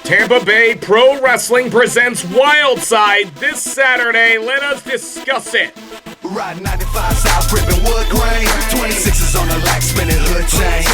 Tampa Bay Pro Wrestling presents Wildside this Saturday. Let us discuss it. Riding 95 South, gripping wood grain. 26s on the lack, spinning hood change.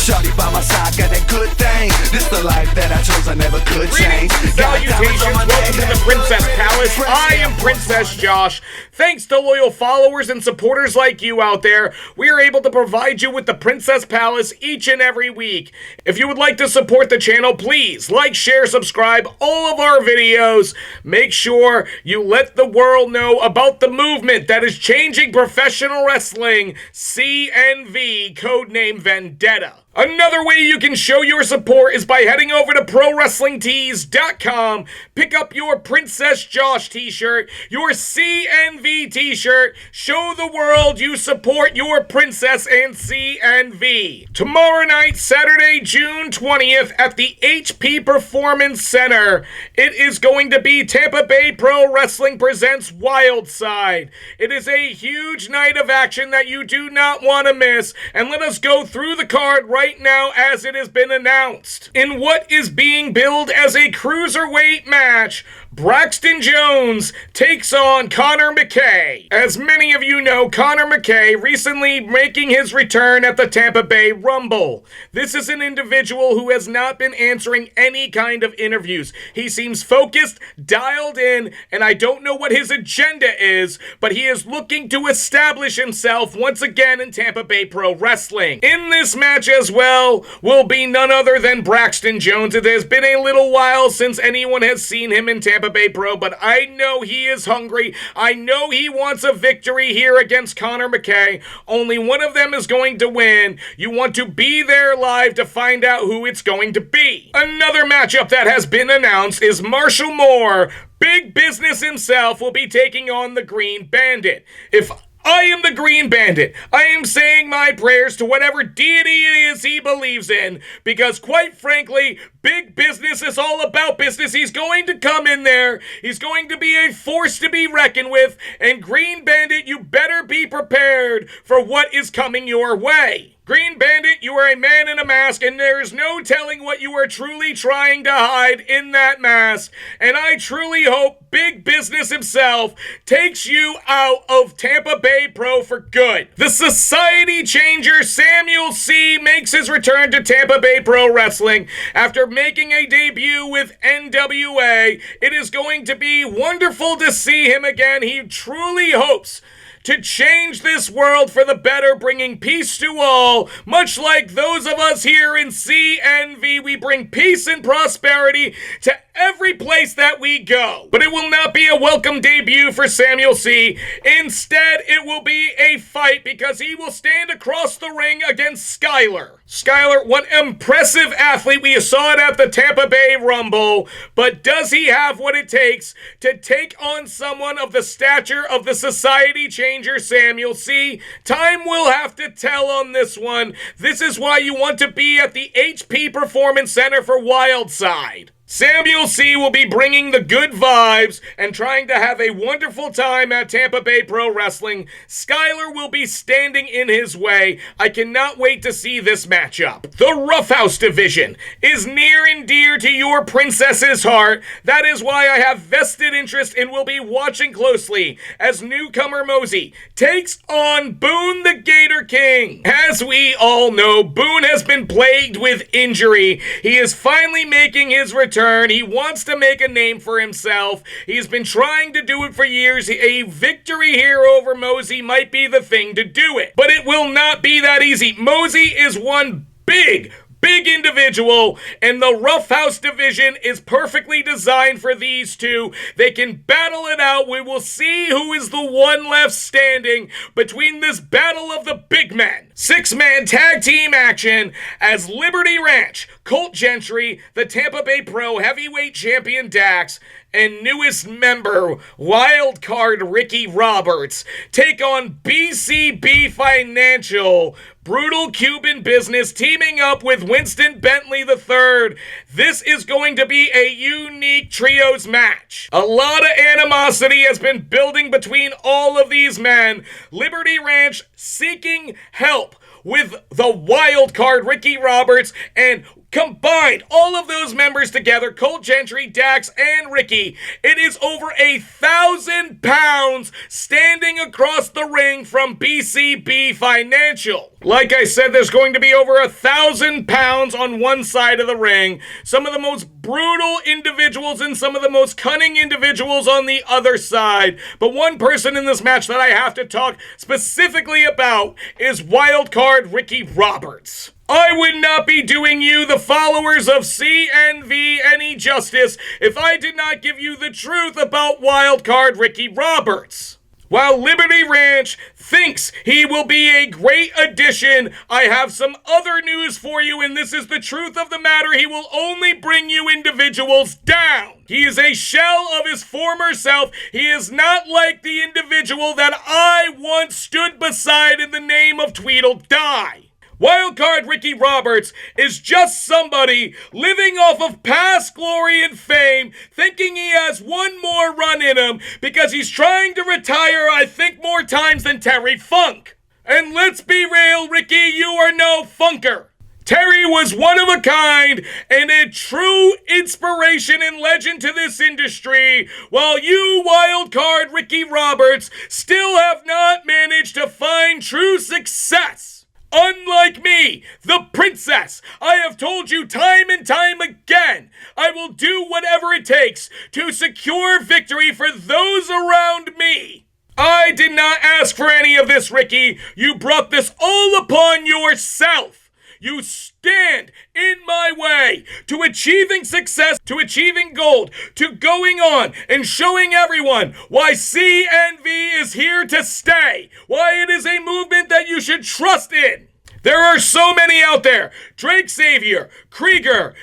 Shawty by my side, got that good thing. This the life that I chose, I never could change. Salutations, welcome to the Princess Palace. I am Princess Josh. Thanks to loyal followers and supporters like you out there, we are able to provide you with the Princess Palace each and every week. If you would like to support the channel, please like, share, subscribe all of our videos. Make sure you let the world know about the movement that is changing professional wrestling, CNV, codename Vendetta. Another way you can show your support is by heading over to ProWrestlingTees.com. Pick up your Princess Josh t-shirt, your CNV t-shirt. Show the world you support your princess and CNV. Tomorrow night, Saturday, June 20th, at the HP Performance Center, it is going to be Tampa Bay Pro Wrestling presents Wildside. It is a huge night of action that you do not want to miss, and let us go through the card right now as it has been announced. In what is being billed as a cruiserweight match, Braxton Jones takes on Connor McKay. As many of you know, Connor McKay recently making his return at the Tampa Bay Rumble. This is an individual who has not been answering any kind of interviews. He seems focused, dialed in, and I don't know what his agenda is, but he is looking to establish himself once again in Tampa Bay Pro Wrestling. In this match as well will be none other than Braxton Jones. It has been a little while since anyone has seen him in Tampa Bay Pro, but I know he is hungry. I know he wants a victory here against Connor McKay. Only one of them is going to win. You want to be there live to find out who it's going to be. Another matchup that has been announced is Marshall Moore. Big Business himself will be taking on the Green Bandit. If I am the Green Bandit, I am saying my prayers to whatever deity it is he believes in, because quite frankly, Big Business is all about business. He's going to come in there, he's going to be a force to be reckoned with, and Green Bandit, you better be prepared for what is coming your way. Green Bandit, you are a man in a mask, and there is no telling what you are truly trying to hide in that mask. And I truly hope Big Business himself takes you out of Tampa Bay Pro for good. The society changer Samuel C. makes his return to Tampa Bay Pro Wrestling after making a debut with NWA. It is going to be wonderful to see him again. He truly hopes to change this world for the better, bringing peace to all. Much like those of us here in CNV, we bring peace and prosperity to every place that we go. But it will not be a welcome debut for Samuel C. Instead, it will be a fight because he will stand across the ring against Skyler. Skyler, what impressive athlete. We saw it at the Tampa Bay Rumble, but does he have what it takes to take on someone of the stature of the society changer Samuel C? Time will have to tell on this one. This is why you want to be at the HP Performance Center for Wildside. Samuel C. will be bringing the good vibes and trying to have a wonderful time at Tampa Bay Pro Wrestling. Skyler will be standing in his way. I cannot wait to see this matchup. The Roughhouse division is near and dear to your princess's heart. That is why I have vested interest and will be watching closely as newcomer Mosey takes on Boone the Gator King. As we all know, Boone has been plagued with injury. He is finally making his return. He wants to make a name for himself. He's been trying to do it for years. A victory here over Mosey might be the thing to do it. But it will not be that easy. Mosey is one big individual, and the Roughhouse division is perfectly designed for these two. They can battle it out. We will see who is the one left standing between this battle of the big men. 6-man tag team action as Liberty Ranch, Colt Gentry, the Tampa Bay Pro Heavyweight Champion Dax, and newest member, Wildcard Ricky Roberts, take on BCB Financial, Brutal Cuban Business, teaming up with Winston Bentley III. This is going to be a unique trios match. A lot of animosity has been building between all of these men. Liberty Ranch seeking help with the wild card Ricky Roberts, and Combined, all of those members together, Colt Gentry, Dax, and Ricky, it is over 1,000 pounds standing across the ring from BCB Financial. Like I said, there's going to be over 1,000 pounds on one side of the ring. Some of the most brutal individuals and some of the most cunning individuals on the other side. But one person in this match that I have to talk specifically about is Wildcard Ricky Roberts. I would not be doing you, the followers of CNV, any justice if I did not give you the truth about Wildcard Ricky Roberts. While Liberty Ranch thinks he will be a great addition, I have some other news for you, and this is the truth of the matter. He will only bring you individuals down. He is a shell of his former self. He is not like the individual that I once stood beside in the name of Tweedledee. Wildcard Ricky Roberts is just somebody living off of past glory and fame, thinking he has one more run in him because he's trying to retire, I think, more times than Terry Funk. And let's be real, Ricky, you are no funker. Terry was one of a kind and a true inspiration and legend to this industry, while you, Wildcard Ricky Roberts, still have not managed to find true success. Unlike me, the princess, I have told you time and time again, I will do whatever it takes to secure victory for those around me. I did not ask for any of this, Ricky. You brought this all upon yourself. You stand in my way to achieving success, to achieving gold, to going on and showing everyone why CNV is here to stay, why it is a movement that you should trust in. There are so many out there, Drake Xavier, Krieger,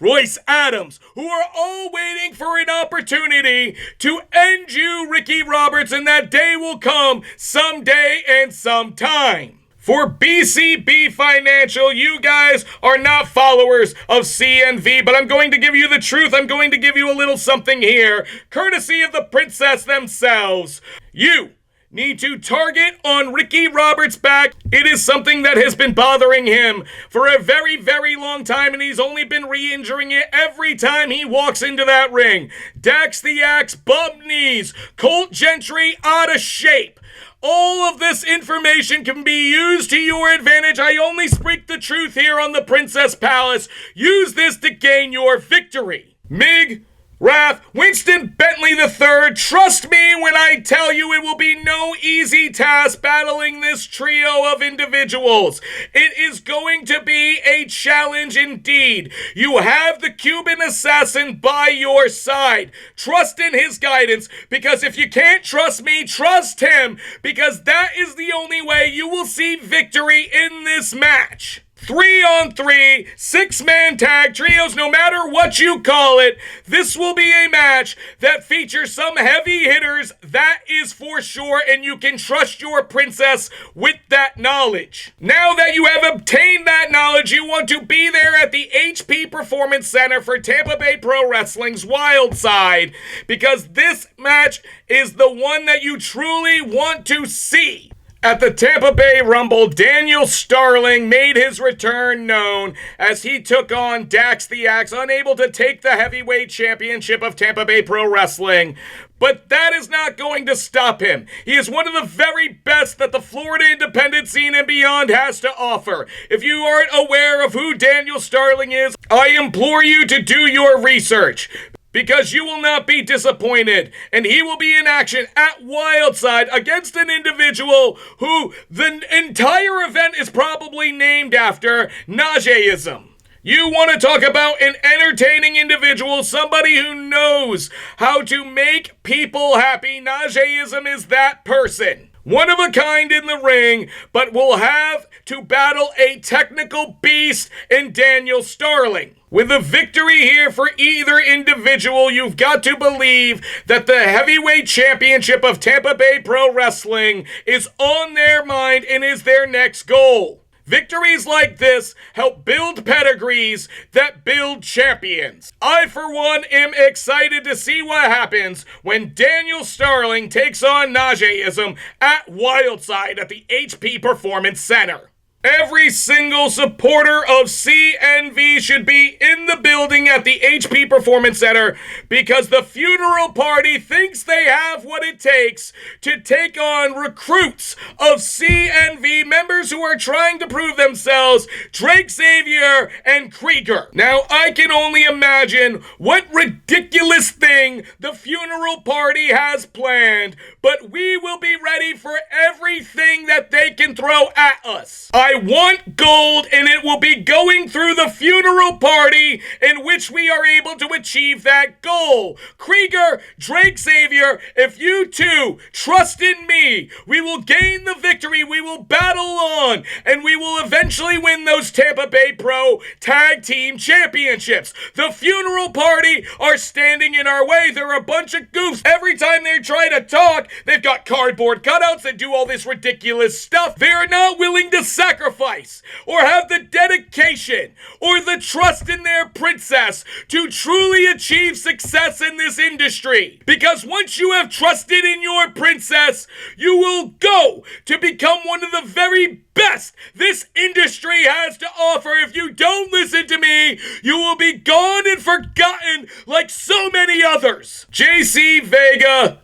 Royce Adams, who are all waiting for an opportunity to end you, Ricky Roberts, and that day will come someday and sometime. For BCB Financial, you guys are not followers of CNV, but I'm going to give you the truth. I'm going to give you a little something here, courtesy of the princess themselves. You need to target on Ricky Roberts' back. It is something that has been bothering him for a very, very long time, and he's only been re-injuring it every time he walks into that ring. Dax the Axe, bum knees, Colt Gentry out of shape. All of this information can be used to your advantage. I only speak the truth here on the Princess Palace. Use this to gain your victory. Mig, Raph, Winston Bentley III, trust me when I tell you it will be no easy task battling this trio of individuals. It is going to be a challenge indeed. You have the Cuban assassin by your side. Trust in his guidance, because if you can't trust me, trust him, because that is the only way you will see victory in this match. 3-on-3, 6-man tag trios, no matter what you call it, this will be a match that features some heavy hitters, that is for sure, and you can trust your princess with that knowledge. Now that you have obtained that knowledge, you want to be there at the HP Performance Center for Tampa Bay Pro Wrestling's Wildside, because this match is the one that you truly want to see. At the Tampa Bay Rumble, Daniel Starling made his return known as he took on Dax the Axe, unable to take the heavyweight championship of Tampa Bay Pro Wrestling. But that is not going to stop him. He is one of the very best that the Florida independent scene and beyond has to offer. If you aren't aware of who Daniel Starling is, I implore you to do your research, because you will not be disappointed, and he will be in action at Wildside against an individual who the entire event is probably named after, Najeism. You want to talk about an entertaining individual, somebody who knows how to make people happy. Najeism is that person. One of a kind in the ring, but will have to battle a technical beast in Daniel Starling. With a victory here for either individual, you've got to believe that the heavyweight championship of Tampa Bay Pro Wrestling is on their mind and is their next goal. Victories like this help build pedigrees that build champions. I, for one, am excited to see what happens when Daniel Starling takes on Najeism at Wildside at the HP Performance Center. Every single supporter of CNV should be in the building at the HP Performance Center because the funeral party thinks they have what it takes to take on recruits of CNV members who are trying to prove themselves, Drake Xavier and Krieger. Now, I can only imagine what ridiculous thing the funeral party has planned, but we will be ready for everything that they can throw at us. I want gold, and it will be going through the funeral party in which we are able to achieve that goal. Krieger, Drake Xavier, if you two trust in me, we will gain the victory, we will battle on, and we will eventually win those Tampa Bay Pro Tag Team Championships. The funeral party are standing in our way. They're a bunch of goofs. Every time they try to talk, they've got cardboard cutouts that do all this ridiculous stuff. They are not willing to sacrifice or have the dedication or the trust in their princess to truly achieve success in this industry. Because once you have trusted in your princess, you will go to become one of the very best this industry has to offer. If you don't listen to me, you will be gone and forgotten like so many others. JC Vega,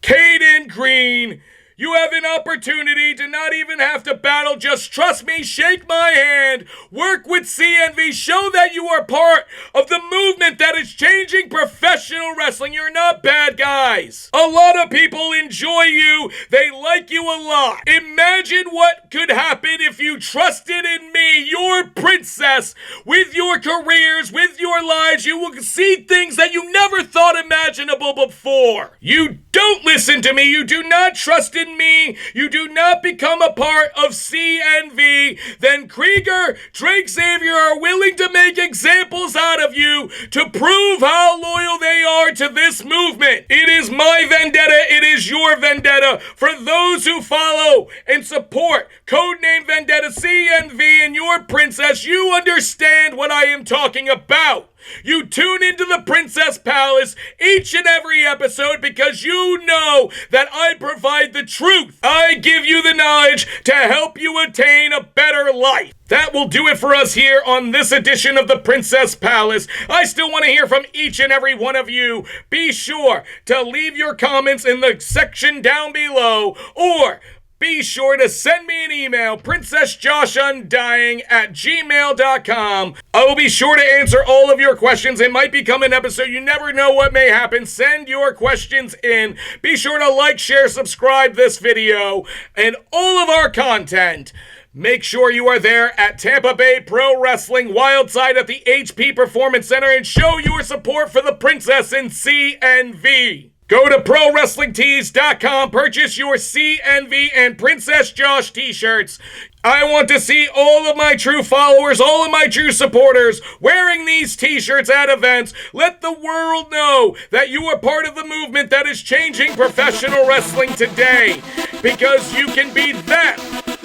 Caden Green, you have an opportunity to not even have to battle. Just trust me, shake my hand, work with CNV, show that you are part of the movement that is changing professional wrestling. You're not bad guys. A lot of people enjoy you. They like you a lot. Imagine what could happen if you trusted in me, your princess, with your careers, with your lives. You will see things that you never thought imaginable before. You don't listen to me. You do not trust in me. You do not become a part of CNV. Then Krieger, Drake Xavier are willing to make examples out of you to prove how loyal they are to this movement. It is my vendetta. It is your vendetta. For those who follow and support Codename Vendetta CNV and your princess, you understand what I am talking about. You tune into the Princess Palace each and every episode because you know that I provide the truth. I give you the knowledge to help you attain a better life. That will do it for us here on this edition of the Princess Palace. I still want to hear from each and every one of you. Be sure to leave your comments in the section down below, or be sure to send me an email, princessjoshundying@gmail.com. I will be sure to answer all of your questions. It might become an episode. You never know what may happen. Send your questions in. Be sure to like, share, subscribe this video, and all of our content. Make sure you are there at Tampa Bay Pro Wrestling Wildside at the HP Performance Center and show your support for the Princess and CNV. Go to ProWrestlingTees.com, purchase your CNV and Princess Josh t-shirts. I want to see all of my true followers, all of my true supporters wearing these t-shirts at events. Let the world know that you are part of the movement that is changing professional wrestling today. Because you can be them,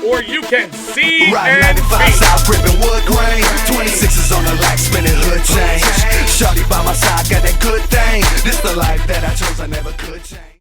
or you can see Riding and 95 be. South, ripping wood grain. 26s on the lack, spinning hood change. Shorty by my side, got that good thing. This the life that I chose, I never could change.